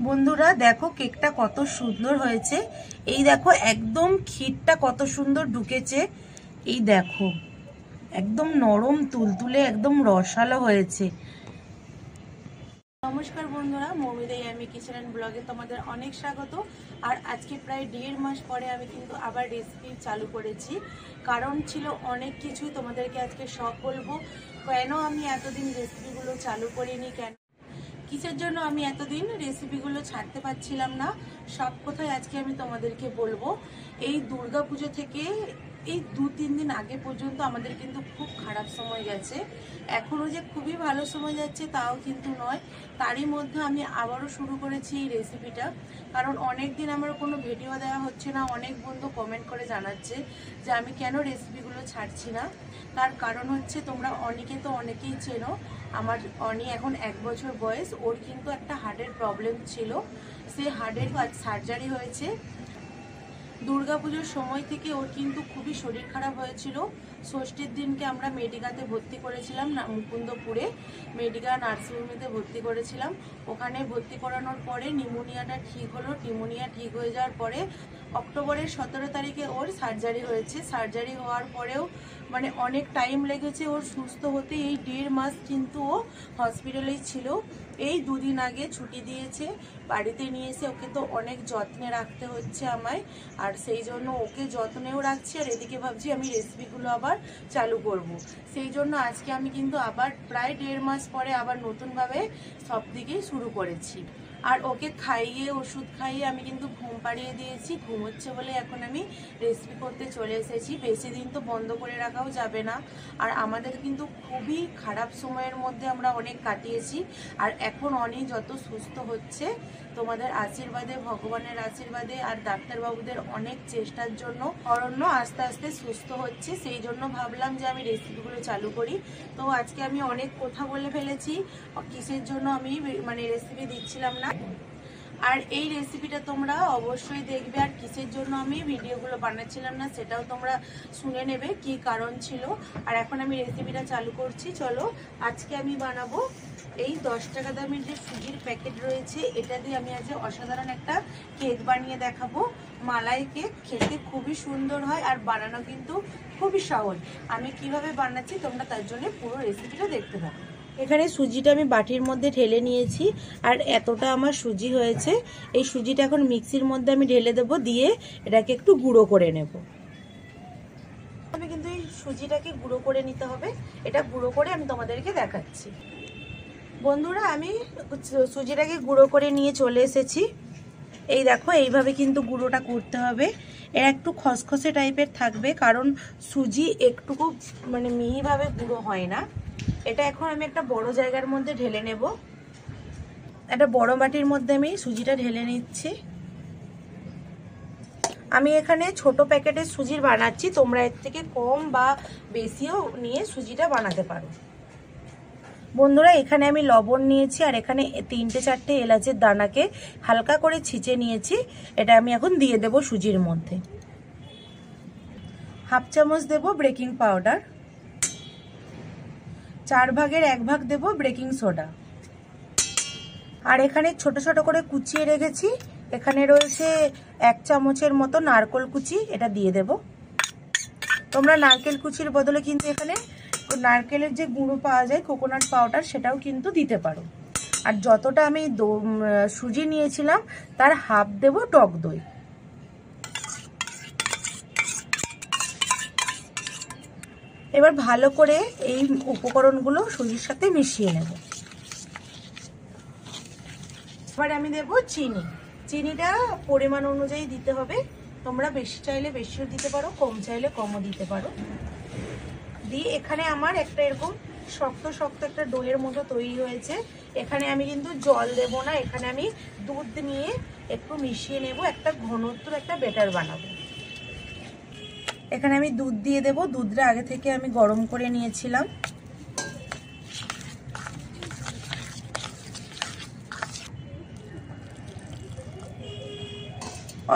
বন্ধুরা দেখো কেকটা কত সুন্দর হয়েছে। এই দেখো একদম ক্ষীরটা কত সুন্দর ঢুকেছে। এই দেখো একদম নরম তুলতুলে একদম রসালো হয়েছে। নমস্কার বন্ধুরা, মৌমিতাই আমি কিচেন অ্যান্ড ব্লগে তোমাদের অনেক স্বাগত। আর আজকে প্রায় 1.5 মাস পরে আমি কিন্তু আবার রেসিপি চালু করেছি। কারণ ছিল অনেক কিছুই, তোমাদেরকে আজকে সব বলবো। কেন আমি এতদিন রেসিপিগুলো চালু করিনি, কেন কিসের জন্য আমি এতদিন রেসিপিগুলো ছাড়তে পারছিলাম না, সব কথাই আজকে আমি তোমাদেরকে বলবো। এই দুর্গা পুজো থেকে এই 2-3 দিন আগে পর্যন্ত আমাদের কিন্তু খুব খারাপ সময় গেছে। এখনও যে খুবই ভালো সময় যাচ্ছে তাও কিন্তু নয়। তারই মধ্যে আমি আবারও শুরু করেছি এই রেসিপিটা। কারণ অনেক দিন আমার কোনো ভিডিও দেওয়া হচ্ছে না। অনেক বন্ধু কমেন্ট করে জানাচ্ছে যে আমি কেন রেসিপিগুলো ছাড়ছি না। তার কারণ হচ্ছে, তোমরা অনেকেই চেনো। আমার অনি এখন 1 বছর বয়স। ওর কিন্তু একটা হার্টের প্রবলেম ছিল। সে হার্টের সার্জারি হয়েছে। দুর্গাপুজোর সময় থেকে ওর কিন্তু খুবই শরীর খারাপ হয়েছিল। ষষ্ঠীর দিনকে আমরা মেডিকাতে ভর্তি করেছিলাম, মুকুন্দপুরে মেডিকা নার্সিংহোমে ভর্তি করেছিলাম। ওখানে ভর্তি করানোর পরে নিউমোনিয়াটা ঠিক হলো। নিউমোনিয়া ঠিক হয়ে যাওয়ার পরে অক্টোবরের 17 তারিখে ওর সার্জারি হয়েছে। সার্জারি হওয়ার পরেও মানে অনেক টাইম লেগেছে ওর সুস্থ হতে। এই 1.5 মাস কিন্তু ও হসপিটালেই ছিল। এই 2 দিন আগে ছুটি দিয়েছে, বাড়িতে নিয়ে এসে ওকে তো অনেক যত্নে রাখতে হচ্ছে আমায়। আর সেই জন্য ওকে যত্নেও রাখছি, আর এদিকে ভাবছি আমি রেসিপিগুলো আবার চালু করব। সেই জন্য আজকে আমি কিন্তু আবার প্রায় 1.5 মাস পরে আবার নতুনভাবে সব দিকেই শুরু করেছি। আর ওকে খাইয়ে ওষুধ খাইয়ে আমি কিন্তু ঘুম পাড়িয়ে দিয়েছি। ঘুমোচ্ছে বলে এখন আমি রেসিপি করতে চলে এসেছি। বেশি দিন তো বন্ধ করে রাখাও যাবে না। আর আমাদের কিন্তু খুবই খারাপ সময়ের মধ্যে আমরা অনেক কাটিয়েছি। আর এখন অনেক যত সুস্থ হচ্ছে, তোমাদের আশীর্বাদে, ভগবানের আশীর্বাদে আর ডাক্তারবাবুদের অনেক চেষ্টার জন্য অরণ্য আস্তে আস্তে সুস্থ হচ্ছে। সেই জন্য ভাবলাম যে আমি রেসিপিগুলো চালু করি। তো আজকে আমি অনেক কথা বলে ফেলেছি, কিসের জন্য আমি মানে রেসিপি দিচ্ছিলাম না। আর এই রেসিপিটা তোমরা অবশ্যই দেখবে। আর কিসের জন্য আমি ভিডিওগুলো বানাচ্ছিলাম না সেটাও তোমরা শুনে নেবে কি কারণ ছিল। আর এখন আমি রেসিপিটা চালু করছি। চলো, আজকে আমি বানাবো এই 10 টাকা দামের যে সুজির প্যাকেট রয়েছে, এটা দিয়ে আমি আজকে অসাধারণ একটা কেক বানিয়ে দেখাবো। মালাই কেক খেতে খুবই সুন্দর হয় আর বানানো কিন্তু খুবই সহজ। আমি কিভাবে বানাচ্ছি তোমরা তার জন্য পুরো রেসিপিটা দেখতে থাকো। এখানে সুজিটা আমি বাটির মধ্যে ঢেলে নিয়েছি। আর এতটা আমার সুজি হয়েছে। এই সুজিটা এখন মিক্সির মধ্যে আমি ঢেলে দেবো, দিয়ে এটাকে একটু গুঁড়ো করে নেব। আমি কিন্তু এই সুজিটাকে গুঁড়ো করে নিতে হবে। এটা গুঁড়ো করে আমি তোমাদেরকে দেখাচ্ছি। বন্ধুরা, আমি সুজিটাকে গুঁড়ো করে নিয়ে চলে এসেছি। এই দেখো এইভাবে কিন্তু গুঁড়োটা করতে হবে। এরা একটু খসখসে টাইপের থাকবে, কারণ সুজি একটুকু মানে মিহিভাবে গুঁড়ো হয় না। এটা এখন আমি একটা বড় জায়গার মধ্যে ঢেলে নেব। একটা বড় বাটির মধ্যে আমি সুজিটা ঢেলে নিচ্ছি। আমি এখানে ছোট প্যাকেটের সুজির বানাচ্ছি, তোমরা এর থেকে কম বা বেশিও নিয়ে সুজিটা বানাতে পারো। বন্ধুরা, এখানে আমি লবণ নিয়েছি, আর এখানে 3-4টে এলাচের দানাকে হালকা করে ছিঁচে নিয়েছি। এটা আমি এখন দিয়ে দেব সুজির মধ্যে। 1/2 চামচ দেব বেকিং পাউডার, 4 ভাগের 1 ভাগ দেব বেকিং সোডা। আর এখানে ছোট ছোট করে কুচিয়ে রেখেছি। এখানে রয়েছে 1 চামচের মতো নারকেল কুচি, এটা দিয়ে দেব। তোমরা নারকেল কুচির বদলে কিন্তু এখানে নারকেলের যে গুঁড়ো পাওয়া যায়, কোকোনাট পাউডার, সেটাও কিন্তু দিতে পারো। আর যতটা আমি সুজি নিয়েছিলাম তার হাফ দেব টক দই। এবার ভালো করে এই উপকরণগুলো সুজির সাথে মিশিয়ে নেব। এবার আমি দেব চিনি। চিনিটা পরিমাণ অনুযায়ী দিতে হবে। তোমরা বেশি চাইলে বেশিও দিতে পারো, কম চাইলে কমও দিতে পারো। দিয়ে এখানে আমার একটা এরকম শক্ত শক্ত একটা ডোয়ের মতো তৈরি হয়েছে। এখানে আমি কিন্তু জল দেব না, এখানে আমি দুধ নিয়ে একটু মিশিয়ে নেব, একটা ঘনত্ব একটা ব্যাটার বানাবো। এখানে আমি দুধ দিয়ে দেব। দুধটা আগে থেকে আমি গরম করে নিয়েছিলাম।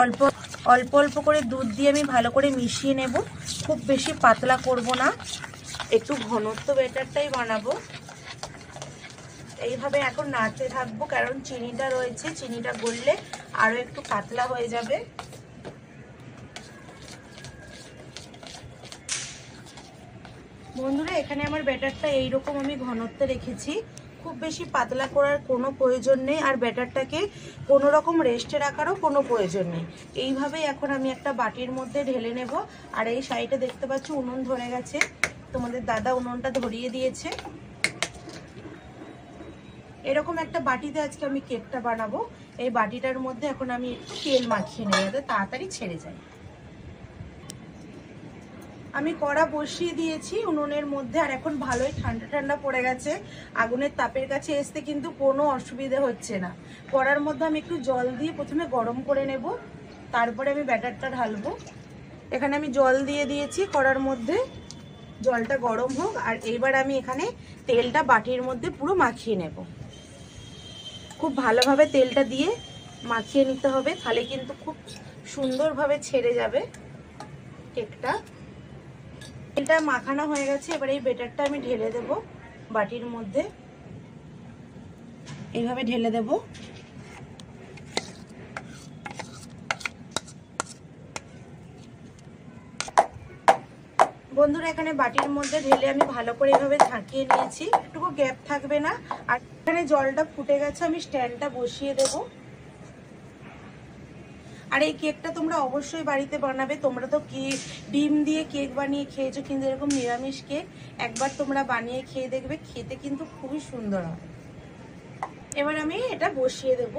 অল্প অল্প করে দুধ দিয়ে আমি ভালো করে মিশিয়ে নেব। খুব বেশি পাতলা করব না, একটু ঘনত্ব ব্যাটারটাই বানাবো। এইভাবে এখন নাড়তে থাকবো, কারণ চিনিটা রয়েছে, চিনিটা গললে আরো একটু পাতলা হয়ে যাবে। বন্ধুরা এখানে আমার ব্যাটারটা এইরকম আমি ঘনত্বে রেখেছি, খুব বেশি পাতলা করার কোনো প্রয়োজন নেই, আর ব্যাটারটাকে কোনো রকম রেস্টে রাখারও কোনো প্রয়োজন নেই। এইভাবেই এখন আমি একটা বাটির মধ্যে ঢেলে নেব। আর এই সাইডে দেখতে পাচ্ছ উনুন ধরে গেছে, তোমাদের দাদা উনুনটা ধরিয়ে দিয়েছে। এরকম একটা বাটিতে আজকে আমি কেকটা বানাবো। এই বাটিটার মধ্যে এখন আমি একটু তেল মাখিয়ে নেব যাতে তাড়াতাড়ি ছেড়ে যায়। আমি কড়া বসিয়ে দিয়েছি উনুনের মধ্যে, আর এখন ভালোই ঠান্ডা ঠান্ডা পড়ে গেছে। আগুনের তাপের কাছে আসতে কিন্তু কোনো অসুবিধে হচ্ছে না। কড়ার মধ্যে আমি একটু জল দিয়ে প্রথমে গরম করে নেব, তারপরে আমি ব্যাটারটা ঢালবো। এখানে আমি জল দিয়ে দিয়েছি কড়ার মধ্যে, জলটা গরম হোক। আর এইবার আমি এখানে তেলটা বাটির মধ্যে পুরো মাখিয়ে নেব। খুব ভালোভাবে তেলটা দিয়ে মাখিয়ে নিতে হবে, তাহলে কিন্তু খুব সুন্দরভাবে ছেড়ে যাবে কেকটা। তেলটা মাখানো হয়ে গেছে, এবার এই ব্যাটারটা আমি ঢেলে দেব বাটির মধ্যে, এইভাবে ঢেলে দেব। বন্ধুরা এখানে বাটির মধ্যে ঢেলে আমি ভালো করে এভাবে ঝাঁকিয়ে নিয়েছি, একটুকু গ্যাপ থাকবে না। আর এখানে জলটা ফুটে গেছে, আমি স্ট্যান্ডটা বসিয়ে দেব। আর এই কেকটা তোমরা অবশ্যই বাড়িতে বানাবে। তোমরা তো ডিম দিয়ে কেক বানিয়ে খেয়েছো, কিন্তু এরকম নিরামিষ কেক একবার তোমরা বানিয়ে খেয়ে দেখবে, খেতে কিন্তু খুবই সুন্দর হয়। এবার আমি এটা বসিয়ে দেব।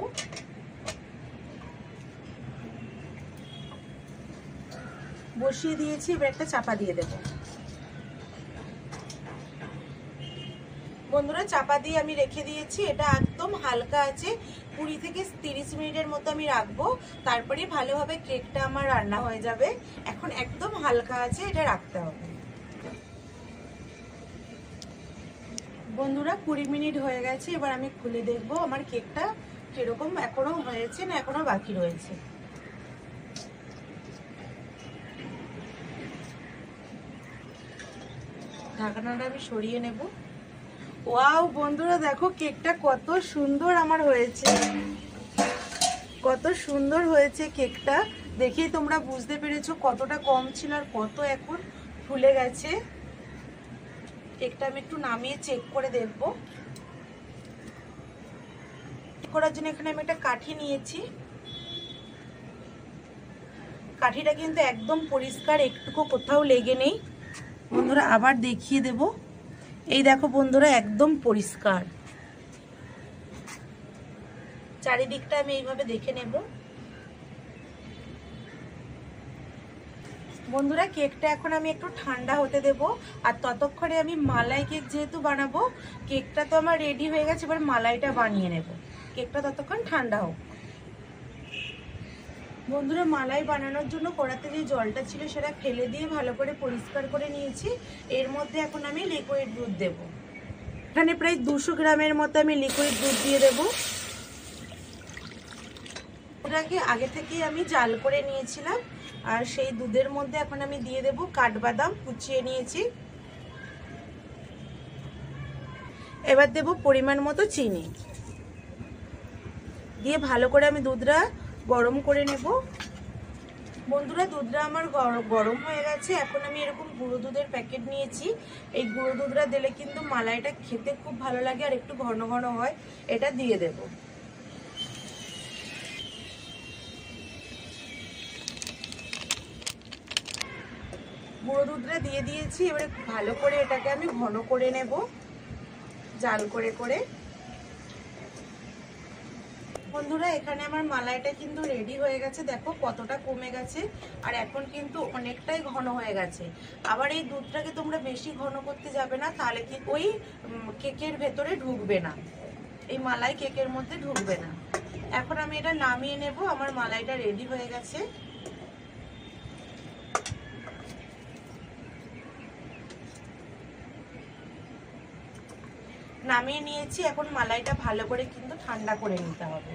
বসিয়ে দিয়েছি, এবার একটা চাপা দিয়ে দেব। বন্ধুরা চাপা দিয়ে আমি রেখে দিয়েছি, এটা একদম হালকা আছে। 20 থেকে 30 মিনিটের মতো আমি রাখবো, তারপরে ভালোভাবে কেকটা আমার রান্না হয়ে যাবে। এখন একদম হালকা আছে, এটা রাখতে হবে। বন্ধুরা 20 মিনিট হয়ে গেছে, এবার আমি খুলে দেখবো আমার কেকটা কিরকম এখনো হয়েছে না এখনো বাকি রয়েছে। ঢাকনাটা আমি সরিয়ে নেব। ওয়াও বন্ধুরা দেখো কেকটা কত সুন্দর আমার হয়েছে, কত সুন্দর হয়েছে কেকটা। দেখেই তোমরা বুঝতে পেরেছো কতটা কম ছিল আর কত এখন ফুলে গেছে। কেকটা আমি একটু নামিয়ে চেক করে দেখব। করার জন্য এখানে আমি একটা কাঠি নিয়েছি, কাঠিটা কিন্তু একদম পরিষ্কার, একটুকু কোথাও লেগে নেই। বন্ধুরা আবার দেখিয়ে দেব, এই দেখো বন্ধুরা একদম পরিষ্কার। চারিদিকটা আমি এইভাবে দেখে নেব। বন্ধুরা কেকটা এখন আমি একটু ঠান্ডা হতে দেব, আর ততক্ষণে আমি মালাই কেক যেহেতু বানাবো, কেকটা তো আমার রেডি হয়ে গেছে, এবার মালাইটা বানিয়ে নেব। কেকটা ততক্ষণ ঠান্ডা হোক। বন্ধুরা মালাই বানানোর জন্য কড়াতে যে জলটা ছিল সেটা ফেলে দিয়ে ভালো করে পরিষ্কার করে নিয়েছি। এর মধ্যে এখন আমি লিকুইড দুধ দেব। এখানে প্রায় 200 গ্রামের মতো আমি লিকুইড দুধ দিয়ে দেব। ওটাকে আগে থেকেই আমি জাল করে নিয়েছিলাম, আর সেই দুধের মধ্যে এখন আমি দিয়ে দেব কাঠবাদাম কুচিয়ে নিয়েছি। এবার দেব পরিমাণ মতো চিনি দিয়ে ভালো করে আমি দুধটা গরম করে নেব। বন্ধুরা দুধটা আমার গরম হয়ে গেছে, এখন আমি এরকম গুঁড়ো দুধের প্যাকেট নিয়েছি। এই গুঁড়ো দুধটা দিলে কিন্তু মালাইটা খেতে খুব ভালো লাগে আর একটু ঘন ঘন হয়। এটা দিয়ে দেব। গুঁড়ো দুধটা দিয়ে দিয়েছি, এবারে ভালো করে এটাকে আমি ঘন করে নেব জাল করে করে। বন্ধুরা এখানে আমার মালাইটা কিন্তু রেডি হয়ে গেছে, দেখো কতটা কমে গেছে, আর এখন কিন্তু অনেকটাই ঘন হয়ে গেছে। আবার এই দুধটাকে তোমরা বেশি ঘন করতে যাবে না, তাহলে কি ওই কেকের ভেতরে ঢুকবে না, এই মালাই কেকের মধ্যে ঢুকবে না। এখন আমি এটা নামিয়ে নেব, আমার মালাইটা রেডি হয়ে গেছে। নামিয়ে নিয়েছি, এখন মালাইটা ভালো করে কিন্তু ঠান্ডা করে নিতে হবে।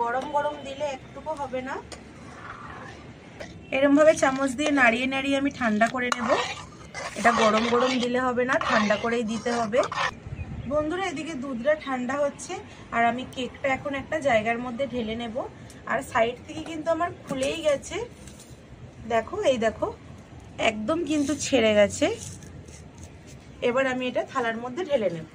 গরম গরম দিলে একটুকু হবে না, এরকম ভাবে চামচ দিয়ে নাড়িয়ে নাড়িয়ে আমি ঠান্ডা করে নেব। এটা গরম গরম দিলে হবে না, ঠান্ডা করেই দিতে হবে। বন্ধুরা এদিকে দুধটা ঠান্ডা হচ্ছে আর আমি কেকটা এখন একটা জায়গার মধ্যে ঢেলে নেব। আর সাইড থেকে কিন্তু আমার খুলেই গেছে, দেখো এই দেখো একদম কিন্তু ছেড়ে গেছে। এবার আমি এটা থালার মধ্যে ঢেলে নেব।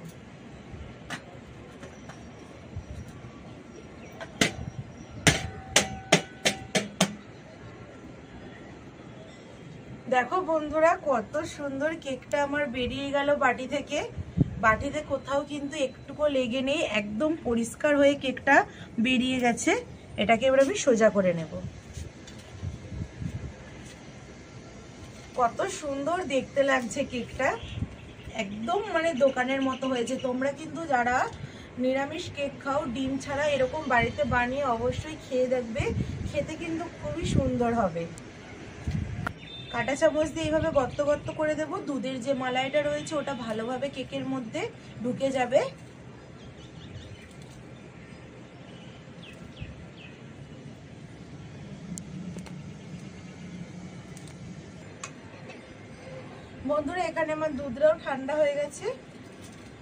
দেখো বন্ধুরা কত সুন্দর কেকটা আমার বেরিয়ে গেল বাটি থেকে। বাটিতে কোথাও কিন্তু একটুকু লেগে নেই, একদম পরিষ্কার হয়ে কেকটা বেরিয়ে গেছে। এটাকে এবার আমি সোজা করে নেব। কত সুন্দর দেখতে লাগছে কেকটা, একদম মানে দোকানের মতো হয়েছে। তোমরা কিন্তু যারা নিরামিষ কেক খাও ডিম ছাড়া এরকম বাড়িতে বানিয়ে অবশ্যই খেয়ে দেখবে, খেতে কিন্তু খুবই সুন্দর হবে। কাঁটা চামচ দিয়ে এইভাবে গর্ত গর্ত করে দেব, দুধের যে মালাইটা রয়েছে ওটা ভালোভাবে কেকের মধ্যে ঢুকে যাবে। বন্ধুরা এখানে আমার দুধটাও ঠান্ডা হয়ে গেছে।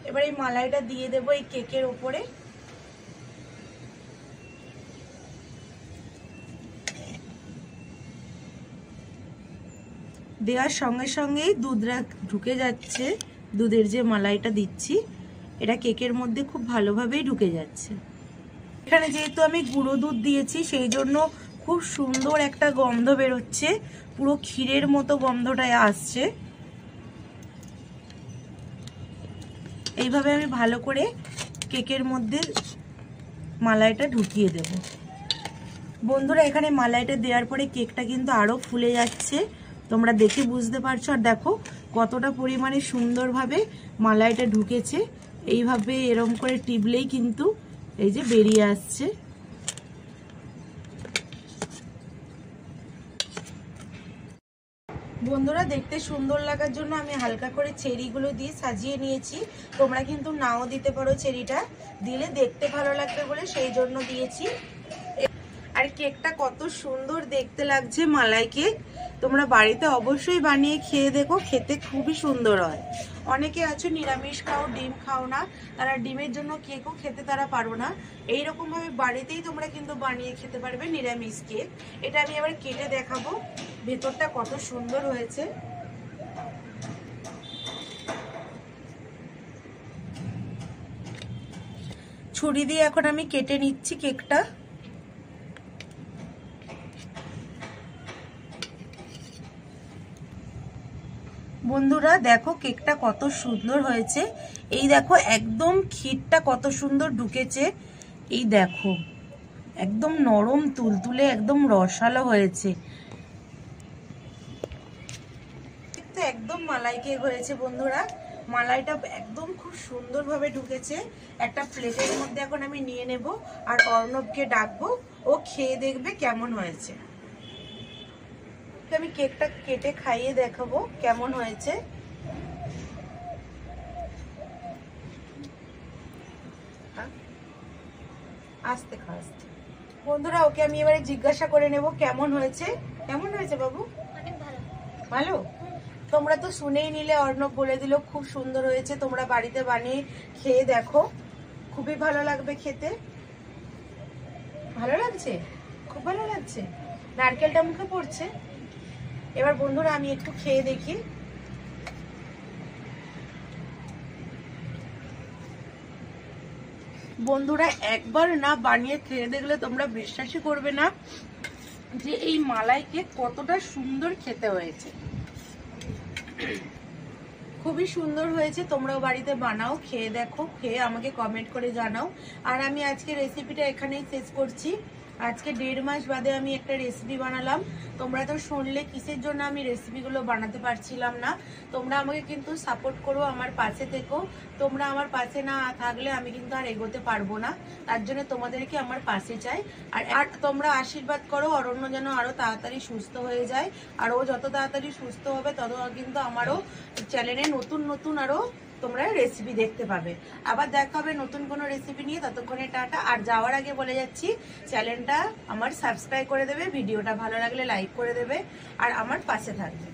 এবার এই মালাইটা দিয়ে দেবো এই কেকের ওপরে। দেওয়ার সঙ্গে সঙ্গেই দুধটা ঢুকে যাচ্ছে, দুধের যে মালাইটা দিচ্ছি এটা কেকের মধ্যে খুব ভালোভাবেই ঢুকে যাচ্ছে। এখানে যেহেতু আমি গুঁড়ো দুধ দিয়েছি সেই জন্য খুব সুন্দর একটা গন্ধ বেরোচ্ছে, পুরো ক্ষীরের মতো গন্ধটায় আসছে। এইভাবে আমি ভালো করে কেকের মধ্যে মালাইটা ঢুকিয়ে দেব। বন্ধুরা এখানে মালাইটা দেওয়ার পরে কেকটা কিন্তু আরো ফুলে যাচ্ছে, তোমরা দেখে বুঝতে পারছো। আর দেখো কতটা পরিমাণে সুন্দরভাবে মালাইটা ঢুকেছে। এইভাবে এরম করে টিপলেই কিন্তু এই যে বেরিয়ে আসছে। বন্ধুরা দেখতে সুন্দর লাগার জন্য আমি হালকা করে চেরিগুলো দিয়ে সাজিয়ে নিয়েছি। তোমরা কিন্তু নাও দিতে পারো, চেরিটা দিলে দেখতে ভালো লাগবে বলে সেই জন্য দিয়েছি। আর কেকটা কত সুন্দর দেখতে লাগছে মালাই কেক। তোমরা বাড়িতে অবশ্যই বানিয়ে খেয়ে দেখো, খেতে খুবই সুন্দর হয়। অনেকে আছো নিরামিষ খাও, ডিম খাও না, তারা ডিমের জন্য কেকও খেতে তারা পারো না। এইরকম ভাবে বাড়িতেই তোমরা কিন্তু বানিয়ে খেতে পারবে নিরামিষ কেক। এটা আমি এবার কেটে দেখাবো ভেতরটা কত সুন্দর হয়েছে। ছুরি দিয়ে এখন আমি কেটে নিচ্ছি কেকটা। বন্ধুরা দেখো কেকটা কত সুন্দর হয়েছে। এই দেখো একদম ক্ষীরটা কত সুন্দর ঢুকেছে। এই দেখো একদম নরম তুলতুলে একদম রসালো হয়েছে। একদম মালাই কেক হয়েছে বন্ধুরা। মালাইটা একদম খুব সুন্দরভাবে ঢুকেছে। একটা প্লেটের মধ্যে এখন আমি নিয়ে নেব আর অর্ণবকে ডাকবো, ও খেয়ে দেখবে কেমন হয়েছে। আমি কেকটা কেটে খাইয়ে দেখাবো কেমন হয়েছে। আস্তে খা আস্তে। বন্ধুরা ওকে আমি এবারে জিজ্ঞাসা করে নেব কেমন হয়েছে। কেমন হয়েছে বাবু? অনেক ভালো। ভালো? তোমরা তো শুনেই নিলে, অর্ণব বলে দিল খুব সুন্দর হয়েছে। তোমরা বাড়িতে বানিয়ে খেয়ে দেখো, খুবই ভালো লাগবে খেতে। ভালো লাগছে? খুব ভালো লাগছে। নারকেলটা মুখে পড়ছে। এবার বন্ধুরা আমি একটু খেয়ে দেখি। বন্ধুরা একবার না বানিয়ে খেয়ে দেখলে তোমরা বিশ্বাসই করবে না যে এই মালাই কেক কতটা সুন্দর খেতে হয়েছে। খুবই সুন্দর হয়েছে। তোমরাও বাড়িতে বানাও, খেয়ে দেখো, খেয়ে আমাকে কমেন্ট করে জানাও। আর আমি আজকে রেসিপিটা এখানেই শেষ করছি। আজকে 1.5 মাস বাদে আমি একটা রেসিপি বানালাম। তোমরা তো শুনলে কিসের জন্য আমি রেসিপিগুলো বানাতে পারছিলাম না। তোমরা আমাকে কিন্তু সাপোর্ট করো, আমার পাশে থেকো। তোমরা আমার পাশে না থাকলে আমি কিন্তু আর এগোতে পারবো না। তার জন্য তোমাদেরকে আমার পাশে চাই। আর তোমরা আশীর্বাদ করো অরণ্য যেন আরো তাড়াতাড়ি সুস্থ হয়ে যায়। আর ও যত তাড়াতাড়ি সুস্থ হবে তত কিন্তু আমারও চ্যানেলে নতুন নতুন আরো তোমরা রেসিপি দেখতে পাবে। আবার দেখা হবে নতুন কোনো রেসিপি নিয়ে। ততক্ষণে টাটা। আর যাওয়ার আগে বলে যাচ্ছি, চ্যানেলটা আমার সাবস্ক্রাইব করে দেবে, ভিডিওটা ভালো লাগলে লাইক করে দেবে আর আমার পাশে থাকবে।